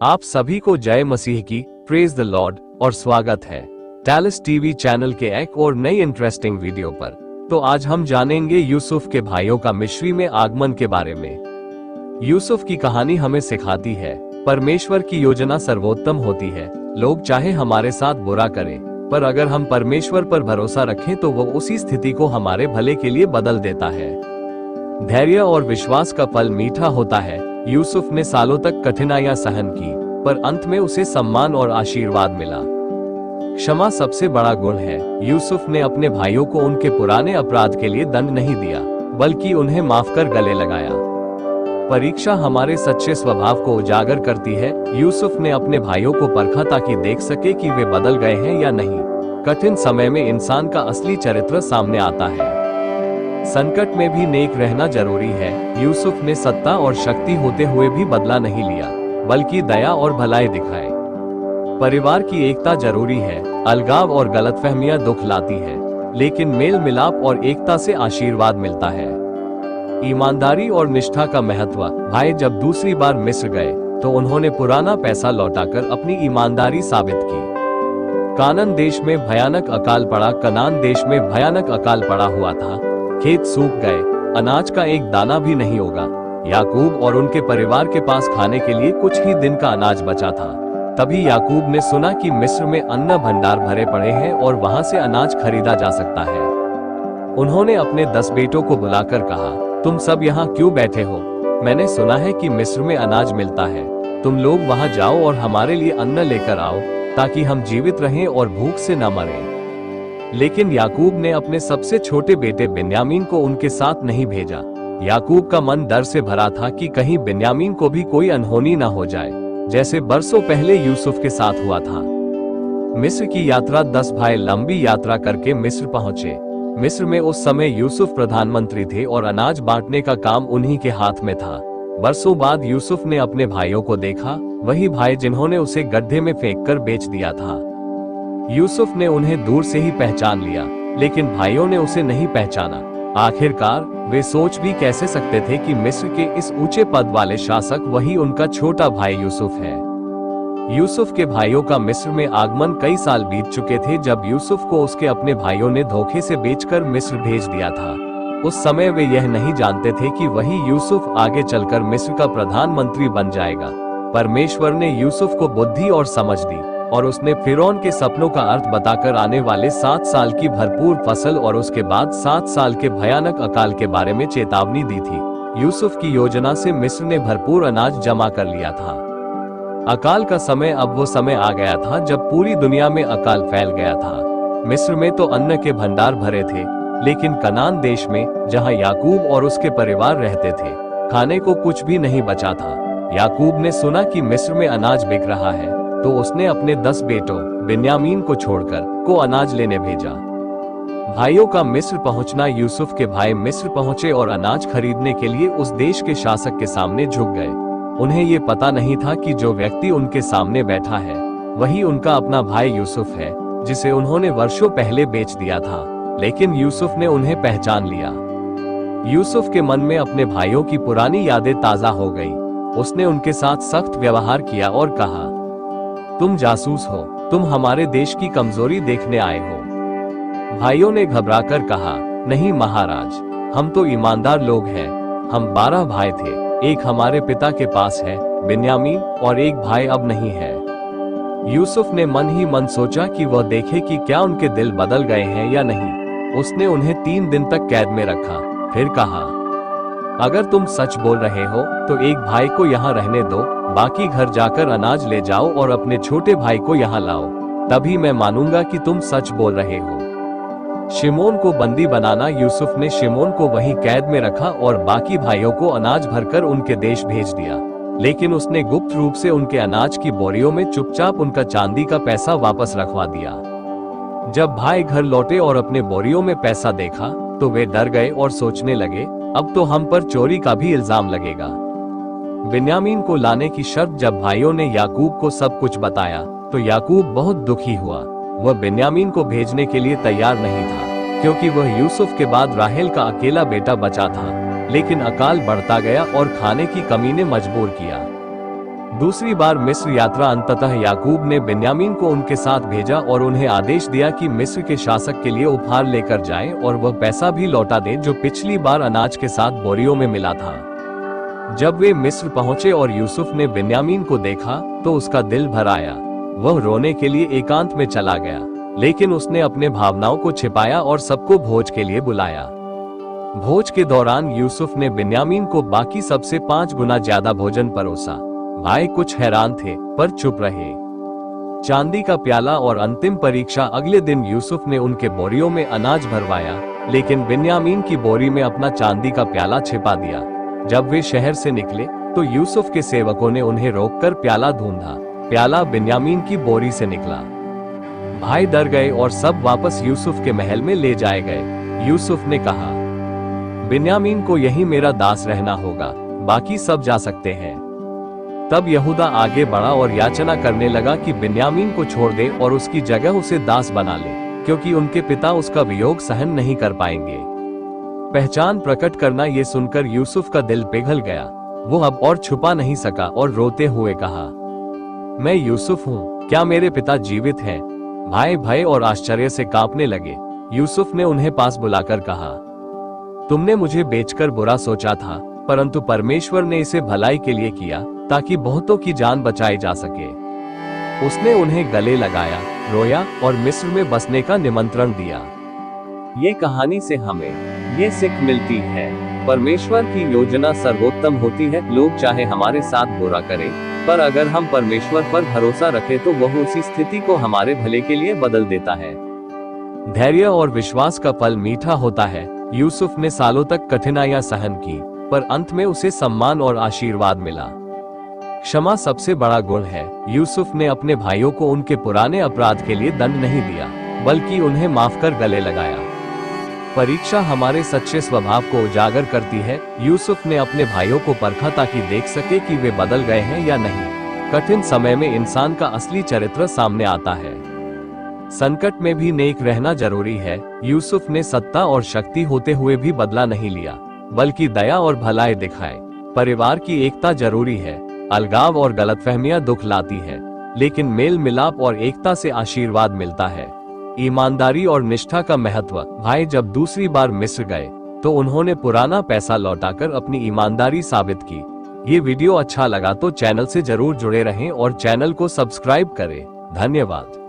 आप सभी को जय मसीह की, प्रेज द लॉर्ड और स्वागत है टैलिस टीवी चैनल के एक और नई इंटरेस्टिंग वीडियो पर। तो आज हम जानेंगे यूसुफ के भाइयों का मिस्री में आगमन के बारे में। यूसुफ की कहानी हमें सिखाती है परमेश्वर की योजना सर्वोत्तम होती है। लोग चाहे हमारे साथ बुरा करें, पर अगर हम परमेश्वर पर भरोसा रखें तो वो उसी स्थिति को हमारे भले के लिए बदल देता है। धैर्य और विश्वास का फल मीठा होता है। यूसुफ ने सालों तक कठिनाइयां सहन की, पर अंत में उसे सम्मान और आशीर्वाद मिला। क्षमा सबसे बड़ा गुण है। यूसुफ ने अपने भाइयों को उनके पुराने अपराध के लिए दंड नहीं दिया, बल्कि उन्हें माफ कर गले लगाया। परीक्षा हमारे सच्चे स्वभाव को उजागर करती है। यूसुफ ने अपने भाइयों को परखा ताकि देख सके कि वे बदल गए हैं या नहीं। कठिन समय में इंसान का असली चरित्र सामने आता है। संकट में भी नेक रहना जरूरी है। यूसुफ ने सत्ता और शक्ति होते हुए भी बदला नहीं लिया, बल्कि दया और भलाई दिखाए। परिवार की एकता जरूरी है। अलगाव और गलतफहमियां दुख लाती है, लेकिन मेल मिलाप और एकता से आशीर्वाद मिलता है। ईमानदारी और निष्ठा का महत्व। भाई जब दूसरी बार मिस्र गए तो उन्होंने पुराना पैसा लौटाकर अपनी ईमानदारी साबित की। कानान देश में भयानक अकाल पड़ा। कनान देश में भयानक अकाल पड़ा हुआ था। खेत सूख गए, अनाज का एक दाना भी नहीं होगा। याकूब और उनके परिवार के पास खाने के लिए कुछ ही दिन का अनाज बचा था। तभी याकूब ने सुना कि मिस्र में अन्न भंडार भरे पड़े हैं और वहां से अनाज खरीदा जा सकता है। उन्होंने अपने 10 बेटों को बुलाकर कहा, तुम सब यहाँ क्यों बैठे हो? मैंने सुना है कि मिस्र में अनाज मिलता है। तुम लोग वहां जाओ और हमारे लिए अन्न लेकर आओ, ताकि हम जीवित रहें और भूख से न मरें। लेकिन याकूब ने अपने सबसे छोटे बेटे बिन्यामीन को उनके साथ नहीं भेजा। याकूब का मन डर से भरा था कि कहीं बिन्यामीन को भी कोई अनहोनी न हो जाए, जैसे बरसों पहले यूसुफ के साथ हुआ था। मिस्र की यात्रा 10 भाई लंबी यात्रा करके मिस्र पहुंचे। मिस्र में उस समय यूसुफ प्रधानमंत्री थे और अनाज बांटने का काम उन्हीं के हाथ में था। बरसों बाद यूसुफ ने अपने भाइयों को देखा, वही भाई जिन्होंने उसे गड्ढे में फेंककर बेच दिया था। यूसुफ ने उन्हें दूर से ही पहचान लिया, लेकिन भाइयों ने उसे नहीं पहचाना। आखिरकार वे सोच भी कैसे सकते थे कि मिस्र के इस ऊंचे पद वाले शासक वही उनका छोटा भाई यूसुफ है। यूसुफ के भाइयों का मिस्र में आगमन कई साल बीत चुके थे जब यूसुफ को उसके अपने भाइयों ने धोखे से बेचकर मिस्र भेज दिया था। उस समय वे यह नहीं जानते थे कि वही यूसुफ आगे चलकर मिस्र का प्रधानमंत्री बन जाएगा। परमेश्वर ने यूसुफ को बुद्धि और समझ दी, और उसने फिरौन के सपनों का अर्थ बताकर आने वाले 7 साल की भरपूर फसल और उसके बाद 7 साल के भयानक अकाल के बारे में चेतावनी दी थी। यूसुफ की योजना से मिस्र ने भरपूर अनाज जमा कर लिया था। अकाल का समय अब वो समय आ गया था जब पूरी दुनिया में अकाल फैल गया था। मिस्र में तो अन्न के भंडार भरे थे, लेकिन कनान देश में, जहाँ याकूब और उसके परिवार रहते थे, खाने को कुछ भी नहीं बचा था। याकूब ने सुना कि मिस्र में अनाज बिक रहा है, तो उसने अपने 10 बेटों बिन्यामीन को छोड़कर को अनाज लेने भेजा। भाइयों का मिस्र पहुंचना। यूसुफ के भाई मिस्र पहुंचे और अनाज खरीदने के लिए उस देश के शासक के सामने झुक गए। उन्हें ये पता नहीं था कि जो व्यक्ति उनके सामने बैठा है वही उनका अपना भाई यूसुफ है, जिसे उन्होंने वर्षों पहले बेच दिया था। लेकिन यूसुफ ने उन्हें पहचान लिया। यूसुफ के मन में अपने भाइयों की पुरानी यादें ताजा हो गई। उसने उनके साथ सख्त व्यवहार किया और कहा, तुम जासूस हो, तुम हमारे देश की कमजोरी देखने आए हो। भाइयों ने घबराकर कहा, नहीं महाराज, हम तो ईमानदार लोग हैं। हम 12 भाई थे, एक हमारे पिता के पास है बिन्यामीन, और एक भाई अब नहीं है। यूसुफ ने मन ही मन सोचा कि वह देखे कि क्या उनके दिल बदल गए हैं या नहीं। उसने उन्हें 3 दिन तक कैद में रखा, फिर कहा, अगर तुम सच बोल रहे हो तो एक भाई को यहाँ रहने दो, बाकी घर जाकर अनाज ले जाओ और अपने छोटे भाई को यहाँ लाओ, तभी मैं मानूंगा कि तुम सच बोल रहे हो। शिमोन को बंदी बनाना। यूसुफ ने शिमोन को वहीं कैद में रखा और बाकी भाइयों को अनाज भरकर उनके देश भेज दिया। लेकिन उसने गुप्त रूप से उनके अनाज की बोरियों में चुपचाप उनका चांदी का पैसा वापस रखवा दिया। जब भाई घर लौटे और अपने बोरियों में पैसा देखा तो वे डर गए और सोचने लगे, अब तो हम पर चोरी का भी इल्जाम लगेगा। बिन्यामीन को लाने की शर्त जब भाइयों ने याकूब को सब कुछ बताया तो याकूब बहुत दुखी हुआ। वह बिन्यामीन को भेजने के लिए तैयार नहीं था, क्योंकि वह यूसुफ के बाद राहेल का अकेला बेटा बचा था। लेकिन अकाल बढ़ता गया और खाने की कमी ने मजबूर किया। दूसरी बार मिस्र यात्रा अंततः याकूब ने बिन्यामीन को उनके साथ भेजा और उन्हें आदेश दिया कि मिस्र के शासक के लिए उपहार लेकर जाएं और वह पैसा भी लौटा दें जो पिछली बार अनाज के साथ बोरियों में मिला था। जब वे मिस्र पहुंचे और यूसुफ ने बिन्यामीन को देखा तो उसका दिल भर आया। वह रोने के लिए एकांत में चला गया, लेकिन उसने अपने भावनाओं को छिपाया और सबको भोज के लिए बुलाया। भोज के दौरान यूसुफ ने बिन्यामीन को बाकी सबसे 5 गुना ज्यादा भोजन परोसा। भाई कुछ हैरान थे पर चुप रहे। चांदी का प्याला और अंतिम परीक्षा अगले दिन यूसुफ ने उनके बोरियों में अनाज भरवाया, लेकिन बिन्यामीन की बोरी में अपना चांदी का प्याला छिपा दिया। जब वे शहर से निकले तो यूसुफ के सेवकों ने उन्हें रोककर प्याला ढूंढा। प्याला बिन्यामीन की बोरी से निकला। भाई डर गए और सब वापस यूसुफ के महल में ले जाए गए। यूसुफ ने कहा, बिन्यामीन को यही मेरा दास रहना होगा, बाकी सब जा सकते हैं। तब यहूदा आगे बढ़ा और याचना करने लगा कि बिन्यामीन को छोड़ दे और उसकी जगह उसे दास बना ले, क्योंकि उनके पिता उसका वियोग सहन नहीं कर पाएंगे। पहचान प्रकट करना ये सुनकर यूसुफ का दिल पिघल गया। वो अब और छुपा नहीं सका और रोते हुए कहा, मैं यूसुफ हूँ, क्या मेरे पिता जीवित हैं? भाई भय और आश्चर्य से कांपने लगे। यूसुफ ने उन्हें पास बुलाकर कहा, तुमने मुझे बेचकर बुरा सोचा था, परंतु परमेश्वर ने इसे भलाई के लिए किया ताकि बहुतों की जान बचाई जा सके। उसने उन्हें गले लगाया, रोया और मिस्र में बसने का निमंत्रण दिया। ये कहानी से हमें ये सीख मिलती है, परमेश्वर की योजना सर्वोत्तम होती है। लोग चाहे हमारे साथ बुरा करें, पर अगर हम परमेश्वर पर भरोसा रखें तो वह उसी स्थिति को हमारे भले के लिए बदल देता है। धैर्य और विश्वास का फल मीठा होता है। यूसुफ ने सालों तक कठिनाइयां सहन की, पर अंत में उसे सम्मान और आशीर्वाद मिला। क्षमा सबसे बड़ा गुण है। यूसुफ ने अपने भाइयों को उनके पुराने अपराध के लिए दंड नहीं दिया, बल्कि उन्हें माफ कर गले लगाया। परीक्षा हमारे सच्चे स्वभाव को उजागर करती है। यूसुफ ने अपने भाइयों को परखा ताकि देख सके कि वे बदल गए हैं या नहीं। कठिन समय में इंसान का असली चरित्र सामने आता है। संकट में भी नेक रहना जरूरी है। यूसुफ ने सत्ता और शक्ति होते हुए भी बदला नहीं लिया, बल्कि दया और भलाई दिखाए। परिवार की एकता जरूरी है। अलगाव और गलतफहमियां दुख लाती है, लेकिन मेल मिलाप और एकता से आशीर्वाद मिलता है। ईमानदारी और निष्ठा का महत्व। भाई जब दूसरी बार मिस्र गए तो उन्होंने पुराना पैसा लौटाकर अपनी ईमानदारी साबित की। ये वीडियो अच्छा लगा तो चैनल से जरूर जुड़े रहें और चैनल को सब्सक्राइब करें। धन्यवाद।